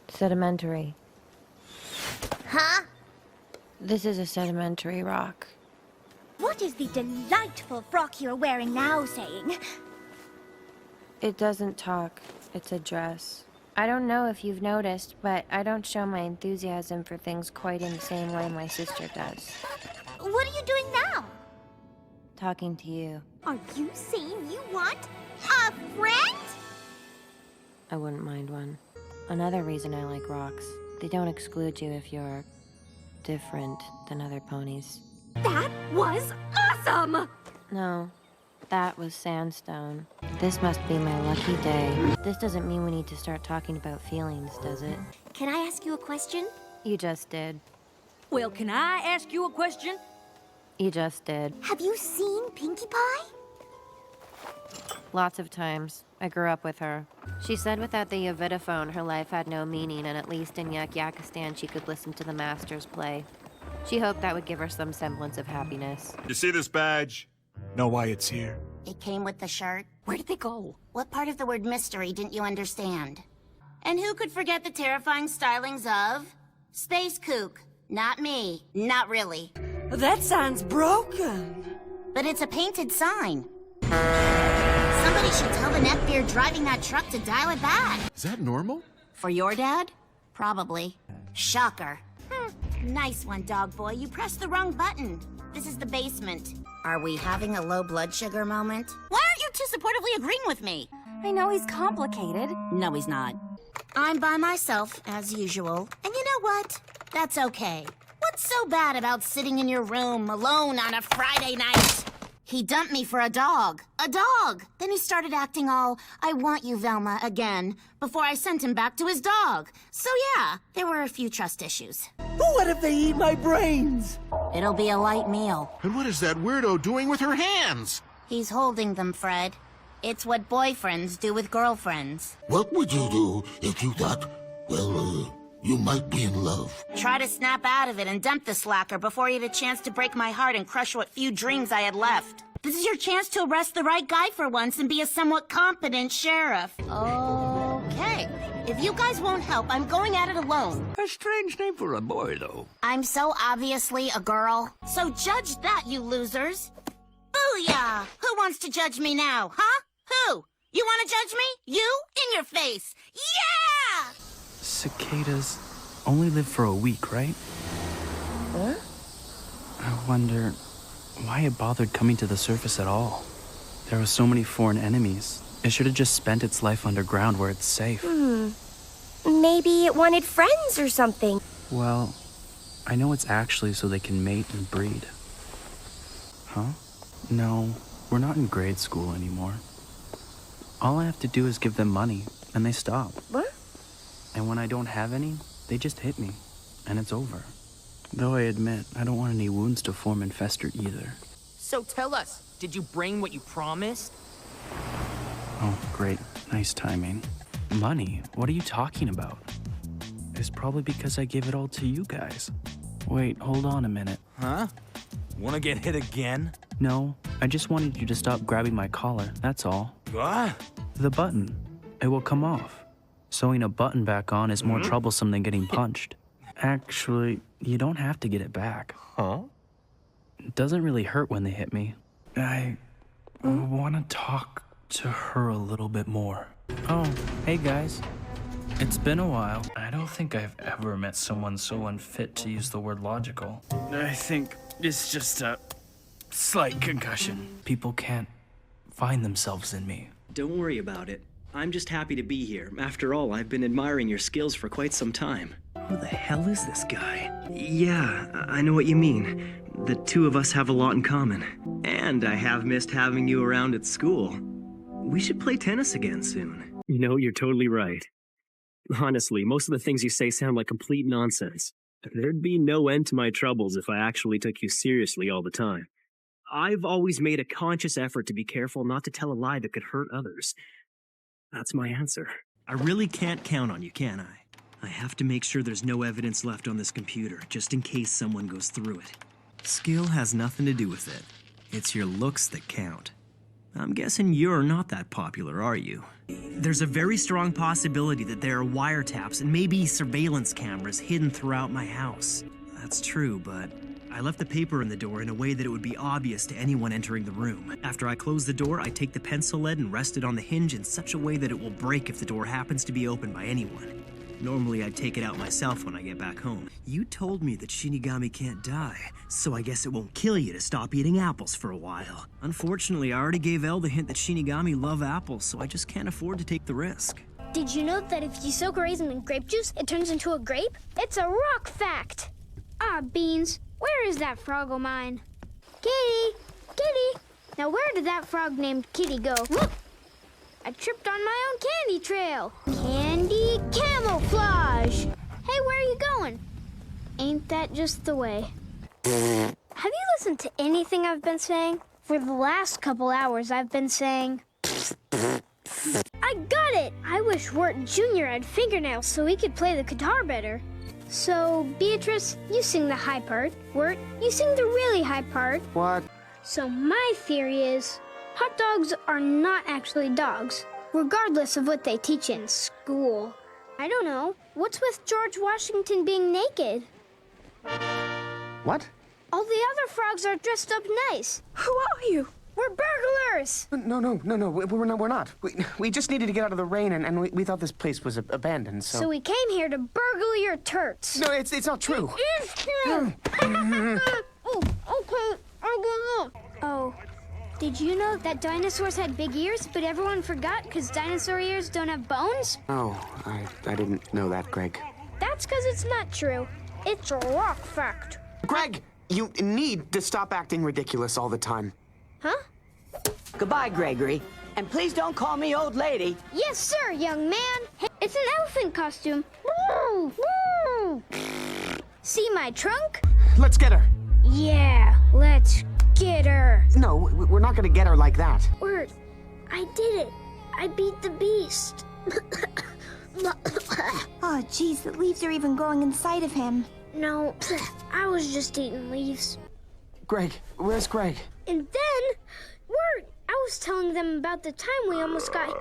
Sedimentary. Huh? This is a sedimentary rock. What is the delightful frock you're wearing now saying? It doesn't talk. It's a dress. I don't know if you've noticed, but I don't show my enthusiasm for things quite in the same way my sister does. What are you doing now? Talking to you. Are you saying you want a friend? I wouldn't mind one. Another reason I like rocks. They don't exclude you if you're different than other ponies. That was awesome! No, that was sandstone. This must be my lucky day. This doesn't mean we need to start talking about feelings, does it? Can I ask you a question? You just did. Well, can I ask you a question? You just did. Have you seen Pinkie Pie? Lots of times. I grew up with her. She said without the Yavitaphone, her life had no meaning, and at least in Yakyakistan she could listen to the masters play. She hoped that would give her some semblance of happiness. You see this badge? Know why it's here? It came with the shirt. Where did they go? What part of the word mystery didn't you understand? And who could forget the terrifying stylings of Space Kook? Not me. Not really. That sign's broken. But it's a painted sign. Somebody should tell the neckbeard driving that truck to dial it back. Is that normal? For your dad? Probably. Shocker. Nice one, dog boy. You pressed the wrong button. This is the basement. Are we having a low blood sugar moment? Why aren't you two supportively agreeing with me? I know he's complicated. No, he's not. I'm by myself, as usual. And you know what? That's okay. What's so bad about sitting in your room alone on a Friday night? He dumped me for a dog. A dog! Then he started acting all, I want you, Velma, again, before I sent him back to his dog. So yeah, there were a few trust issues. What if they eat my brains? It'll be a light meal. And what is that weirdo doing with her hands? He's holding them, Fred. It's what boyfriends do with girlfriends. What would you do if you thought, well, you might be in love? Try to snap out of it and dump the slacker before he had a chance to break my heart and crush what few dreams I had left. This is your chance to arrest the right guy for once and be a somewhat competent sheriff. Okay. If you guys won't help, I'm going at it alone. A strange name for a boy, though. I'm so obviously a girl. So judge that, you losers. Booyah! Who wants to judge me now, huh? Who? You want to judge me? You? In your face. Yeah! Cicadas only live for a week, right? What? I wonder why it bothered coming to the surface at all. There were so many foreign enemies. It should have just spent its life underground where it's safe. Maybe it wanted friends or something. Well, I know it's actually so they can mate and breed. Huh? No, we're not in grade school anymore. All I have to do is give them money, and they stop. What? And when I don't have any, they just hit me, and it's over. Though I admit, I don't want any wounds to form and fester either. So tell us, did you bring what you promised? Oh, great. Nice timing. Money? What are you talking about? It's probably because I gave it all to you guys. Wait, hold on a minute. Huh? Wanna get hit again? No, I just wanted you to stop grabbing my collar, that's all. What? The button. It will come off. Sewing a button back on is more troublesome than getting punched. Actually, you don't have to get it back. Huh? It doesn't really hurt when they hit me. I want to talk to her a little bit more. Oh, hey guys. It's been a while. I don't think I've ever met someone so unfit to use the word logical. I think it's just a slight concussion. People can't find themselves in me. Don't worry about it. I'm just happy to be here. After all, I've been admiring your skills for quite some time. Who the hell is this guy? Yeah, I know what you mean. The two of us have a lot in common. And I have missed having you around at school. We should play tennis again soon. You know, you're totally right. Honestly, most of the things you say sound like complete nonsense. There'd be no end to my troubles if I actually took you seriously all the time. I've always made a conscious effort to be careful not to tell a lie that could hurt others. That's my answer. I really can't count on you, can I? I have to make sure there's no evidence left on this computer, just in case someone goes through it. Skill has nothing to do with it. It's your looks that count. I'm guessing you're not that popular, are you? There's a very strong possibility that there are wiretaps and maybe surveillance cameras hidden throughout my house. That's true, but I left the paper in the door in a way that it would be obvious to anyone entering the room. After I close the door, I take the pencil lead and rest it on the hinge in such a way that it will break if the door happens to be opened by anyone. Normally, I'd take it out myself when I get back home. You told me that Shinigami can't die, so I guess it won't kill you to stop eating apples for a while. Unfortunately, I already gave Elle the hint that Shinigami love apples, so I just can't afford to take the risk. Did you know that if you soak a raisin in grape juice, it turns into a grape? It's a rock fact! Ah, beans. Where is that frog of mine? Kitty! Kitty! Now where did that frog named Kitty go? Look! I tripped on my own candy trail. Candy camouflage. Hey, where are you going? Ain't that just the way? Have you listened to anything I've been saying? For the last couple hours, I've been saying... I got it! I wish Wirt Jr. had fingernails so he could play the guitar better. So, Beatrice, you sing the high part. Wirt, you sing the really high part. What? So my theory is... hot dogs are not actually dogs, regardless of what they teach in school. I don't know. What's with George Washington being naked? What? All the other frogs are dressed up nice. Who are you? We're burglars! No, we're not. We just needed to get out of the rain, and we thought this place was abandoned, so... So we came here to burgle your turts. No, it's not true. It is true! Oh, okay, I give up. Oh. Did you know that dinosaurs had big ears, but everyone forgot because dinosaur ears don't have bones? Oh, I didn't know that, Greg. That's because it's not true. It's a rock fact. Greg, you need to stop acting ridiculous all the time. Huh? Goodbye, Gregory. And please don't call me old lady. Yes, sir, young man. Hey, it's an elephant costume. Woo! Woo! See my trunk? Let's get her. Yeah, let's get her. No, we're not gonna get her like that. Wirt, I did it. I beat the beast. Oh, geez, the leaves are even growing inside of him. No, I was just eating leaves. Greg, where's Greg? And then, Wirt, I was telling them about the time we almost got...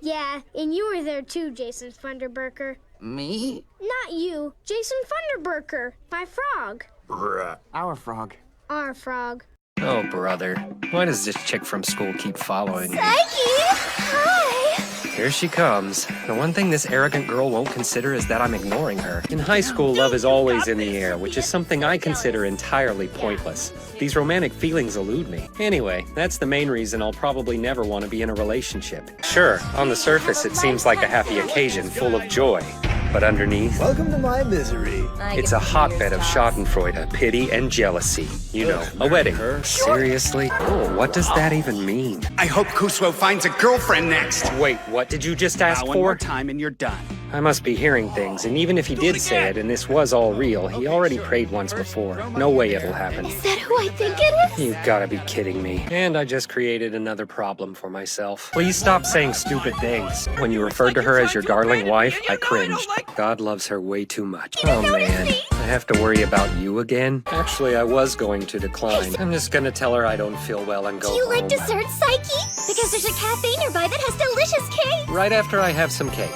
Yeah, and you were there too, Jason Funderburker. Me? Not you, Jason Funderburker, my frog. Our frog. Our frog. Oh, brother. Why does this chick from school keep following me? Psyche! Hi! Here she comes. The one thing this arrogant girl won't consider is that I'm ignoring her. In high school, love is always in the air, which is something I consider entirely pointless. These romantic feelings elude me. Anyway, that's the main reason I'll probably never want to be in a relationship. Sure, on the surface it seems like a happy occasion full of joy. But underneath, welcome to my misery. It's a hotbed of schadenfreude, pity, and jealousy. You know, a wedding. Seriously? Oh, what does that even mean? I hope Kuswo finds a girlfriend next. Wait, what did you just ask for? One more time and you're done. I must be hearing things, and even if he did say it and this was all real, he already prayed once before. No way it'll happen. Is that who I think it is? You've gotta be kidding me. And I just created another problem for myself. Please stop saying stupid things. When you referred to her as your darling wife, I cringed. God loves her way too much. Oh man, I have to worry about you again? Actually, I was going to decline. I'm just gonna tell her I don't feel well and go home. Do you like dessert, Psyche? Because there's a cafe nearby that has delicious cake. Right after I have some cake.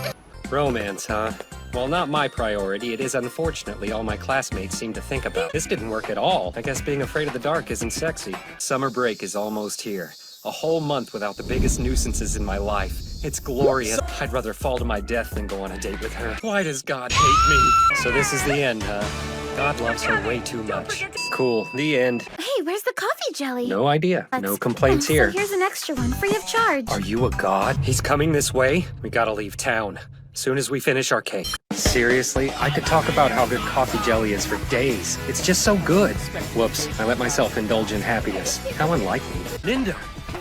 Romance, huh? While not my priority, it is unfortunately all my classmates seem to think about. This didn't work at all. I guess being afraid of the dark isn't sexy. Summer break is almost here. A whole month without the biggest nuisances in my life. It's glorious. I'd rather fall to my death than go on a date with her. Why does God hate me? So this is the end, huh? God loves her way too much. Cool, the end. Hey, where's the coffee jelly? No idea. No complaints here. So here's an extra one, free of charge. Are you a god? He's coming this way? We gotta leave town. Soon as we finish our cake. Seriously, I could talk about how good coffee jelly is for days. It's just so good. Whoops, I let myself indulge in happiness. How unlike me. Linda!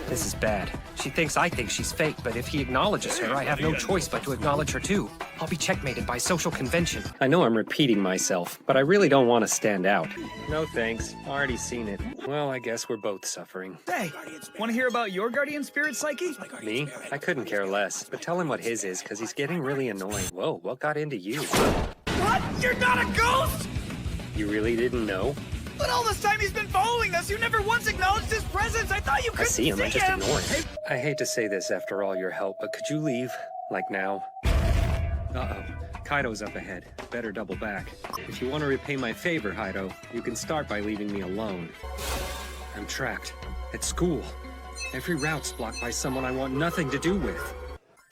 This is bad. She thinks I think she's fake, but if he acknowledges her, I have no choice but to acknowledge her too. I'll be checkmated by social convention. I know I'm repeating myself, but I really don't want to stand out. No thanks. Already seen it. Well, I guess we're both suffering. Hey, want to hear about your guardian spirit, Psyche? Me? I couldn't care less, but tell him what his is, because he's getting really annoying. Whoa, what got into you? What? You're not a ghost? You really didn't know? But all this time he's been following us. You never once acknowledged his presence. I thought you I couldn't see him, I just him. ignore him. I hate to say this after all your help, but could you leave? Like now? Uh-oh. Kaido's up ahead. Better double back. If you want to repay my favor, Kaido, you can start by leaving me alone. I'm trapped. At school. Every route's blocked by someone I want nothing to do with.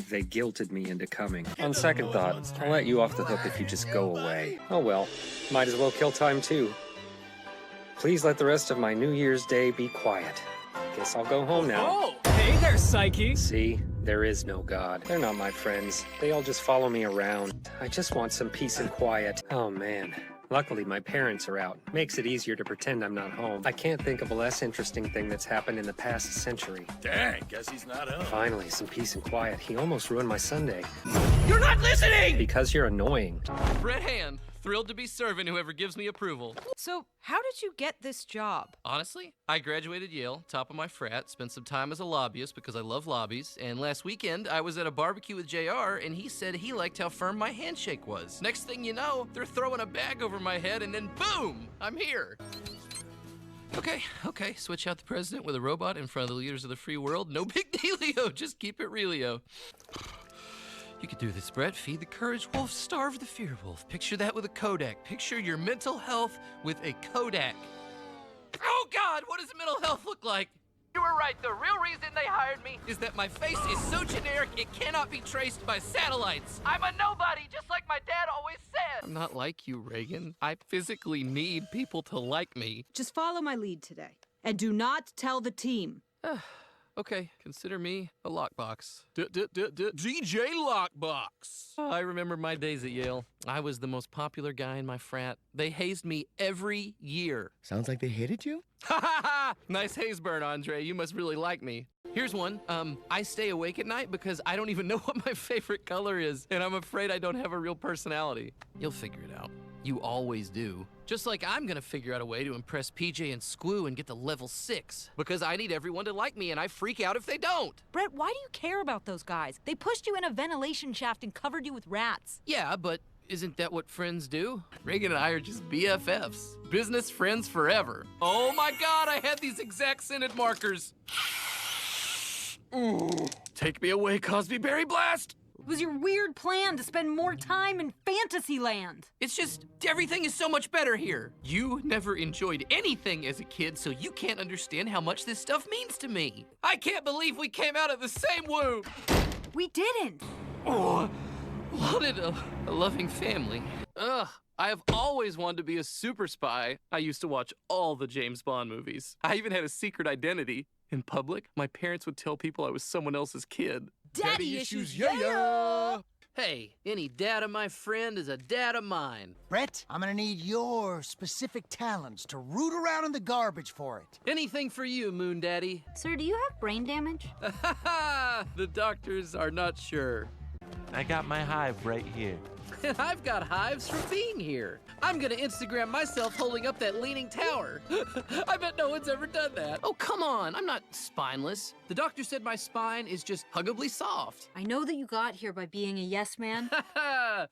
They guilted me into coming. On second thought, I'll let you off the hook if you just go away. Oh well. Might as well kill time too. Please let the rest of my New Year's Day be quiet. Guess I'll go home now. Oh, hey there, Psyche. See? There is no God. They're not my friends. They all just follow me around. I just want some peace and quiet. Oh man. Luckily, my parents are out. Makes it easier to pretend I'm not home. I can't think of a less interesting thing that's happened in the past century. Dang, guess he's not home. Finally, some peace and quiet. He almost ruined my Sunday. You're not listening! Because you're annoying. Brett Hand, thrilled to be serving whoever gives me approval. So, how did you get this job? Honestly, I graduated Yale, top of my frat, spent some time as a lobbyist because I love lobbies, and last weekend I was at a barbecue with JR and he said he liked how firm my handshake was. Next thing you know, they're throwing a bag over my head and then boom, I'm here. Okay, switch out the president with a robot in front of the leaders of the free world. No big dealio, just keep it realio. You can do this, Brett. Feed the courage wolf, starve the fear wolf. Picture that with a Kodak. Picture your mental health with a Kodak. Oh God, what does mental health look like? You were right. The real reason they hired me is that my face is so generic it cannot be traced by satellites. I'm a nobody, just like my dad always said. I'm not like you, Reagan. I physically need people to like me. Just follow my lead today. And do not tell the team. Okay, consider me a lockbox. DJ Lockbox. I remember my days at Yale. I was the most popular guy in my frat. They hazed me every year. Sounds like they hated you? Ha ha ha! Nice haze burn, Andre. You must really like me. Here's one. I stay awake at night because I don't even know what my favorite color is, and I'm afraid I don't have a real personality. You'll figure it out. You always do. Just like I'm gonna figure out a way to impress PJ and Squoo and get to level 6. Because I need everyone to like me and I freak out if they don't. Brett, why do you care about those guys? They pushed you in a ventilation shaft and covered you with rats. Yeah, but isn't that what friends do? Reagan and I are just BFFs. Business friends forever. Oh my God, I had these exact scented markers. Take me away, Cosby Berry Blast! It was your weird plan to spend more time in Fantasyland. It's just, everything is so much better here. You never enjoyed anything as a kid, so you can't understand how much this stuff means to me. I can't believe we came out of the same womb. We didn't. Oh, wanted a loving family. Ugh, I have always wanted to be a super spy. I used to watch all the James Bond movies. I even had a secret identity. In public, my parents would tell people I was someone else's kid. Daddy issues, yeah! Hey, any dad of my friend is a dad of mine. Brett, I'm gonna need your specific talents to root around in the garbage for it. Anything for you, Moon Daddy. Sir, do you have brain damage? The doctors are not sure. I got my hive right here. And I've got hives from being here. I'm gonna Instagram myself holding up that leaning tower. I bet no one's ever done that. Oh, come on, I'm not spineless. The doctor said my spine is just huggably soft. I know that you got here by being a yes man.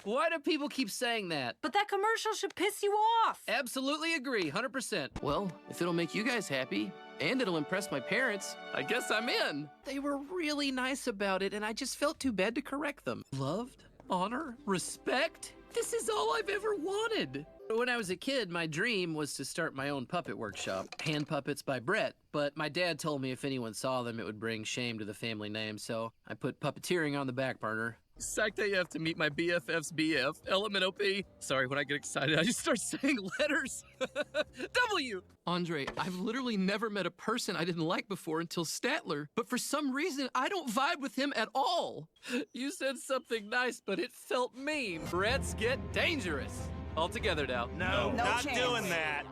Why do people keep saying that? But that commercial should piss you off. Absolutely agree, 100%. Well, if it'll make you guys happy, and it'll impress my parents, I guess I'm in. They were really nice about it, and I just felt too bad to correct them. Loved? Honor? Respect? This is all I've ever wanted. When I was a kid, my dream was to start my own puppet workshop. Hand puppets by Brett. But my dad told me if anyone saw them, it would bring shame to the family name, so I put puppeteering on the back burner. Psyched AF to meet my BFF's BF, Element OP. Sorry, when I get excited, I just start saying letters. W! Andre, I've literally never met a person I didn't like before until Statler, but for some reason, I don't vibe with him at all. You said something nice, but it felt mean. Threats get dangerous. All together now. No, not chance. Doing that.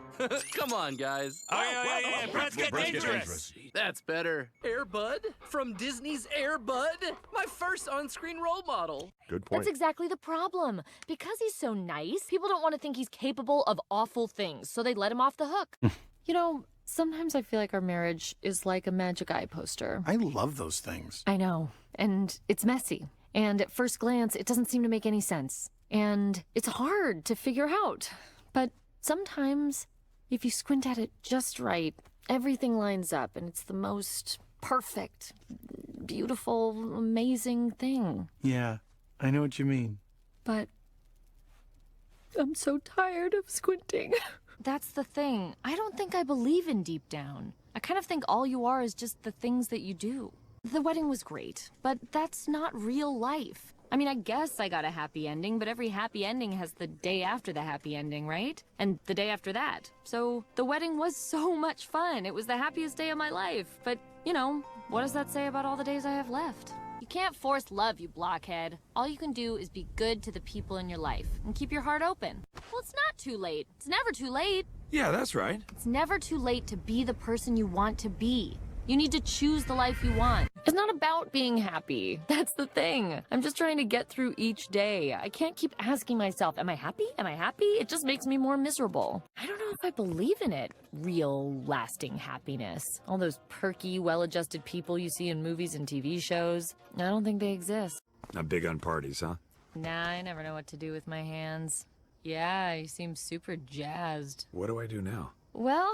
Come on, guys. Oh, yeah. Threats get dangerous. That's better. Air Bud? From Disney's Air Bud? My first on-screen role model. Good point. That's exactly the problem. Because he's so nice, people don't want to think he's capable of awful things, so they let him off the hook. You know, sometimes I feel like our marriage is like a Magic Eye poster. I love those things. I know. And it's messy. And at first glance, it doesn't seem to make any sense. And it's hard to figure out. But sometimes If you squint at it just right, everything lines up and it's the most perfect, beautiful, amazing thing. Yeah, I know what you mean. But I'm so tired of squinting. That's the thing. I don't think I believe in deep down. I kind of think all you are is just the things that you do. The wedding was great, but that's not real life. I mean, I guess I got a happy ending, but every happy ending has the day after the happy ending, right? And the day after that. So the wedding was so much fun. It was the happiest day of my life. But, you know, what does that say about all the days I have left? You can't force love, you blockhead. All you can do is be good to the people in your life and keep your heart open. Well, it's not too late. It's never too late. Yeah, that's right. It's never too late to be the person you want to be. You need to choose the life you want. It's not about being happy. That's the thing. I'm just trying to get through each day. I can't keep asking myself, am I happy? Am I happy? It just makes me more miserable. I don't know if I believe in it. Real, lasting happiness. All those perky, well-adjusted people you see in movies and TV shows. I don't think they exist. Not big on parties, huh? Nah, I never know what to do with my hands. Yeah, you seem super jazzed. What do I do now? Well,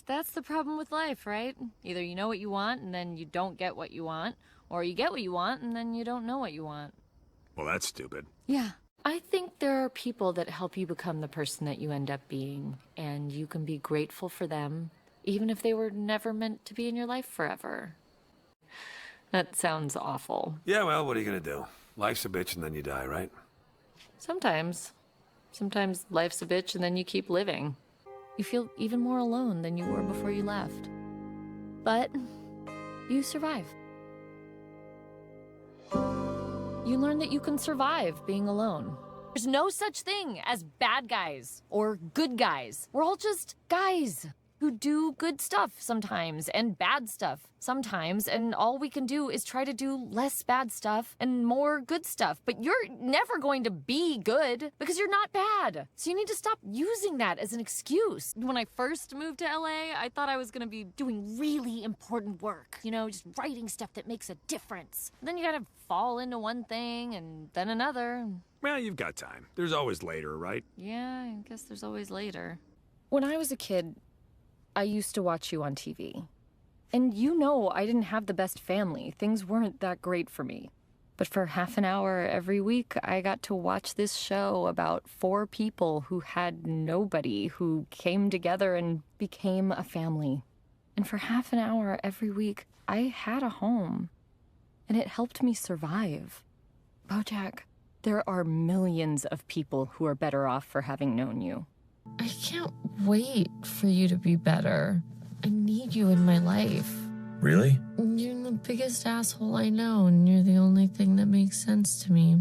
that's the problem with life, right? Either you know what you want and then you don't get what you want, or you get what you want and then you don't know what you want. Well, that's stupid. Yeah. I think there are people that help you become the person that you end up being, and you can be grateful for them, even if they were never meant to be in your life forever. That sounds awful. Yeah, well, what are you gonna do? Life's a bitch and then you die, right? Sometimes. Sometimes life's a bitch and then you keep living. You feel even more alone than you were before you left. But you survive. You learn that you can survive being alone. There's no such thing as bad guys or good guys. We're all just guys who do good stuff sometimes and bad stuff sometimes, and all we can do is try to do less bad stuff and more good stuff. But you're never going to be good because you're not bad. So you need to stop using that as an excuse. When I first moved to LA, I thought I was gonna be doing really important work, you know, just writing stuff that makes a difference. Then you gotta fall into one thing and then another. Well, you've got time. There's always later, right? Yeah, I guess there's always later. When I was a kid, I used to watch you on TV. And you know I didn't have the best family. Things weren't that great for me. But for half an hour every week, I got to watch this show about 4 people who had nobody, who came together and became a family. And for half an hour every week, I had a home. And it helped me survive. Bojack, there are millions of people who are better off for having known you. I can't wait for you to be better. I need you in my life. Really? You're the biggest asshole I know, and you're the only thing that makes sense to me.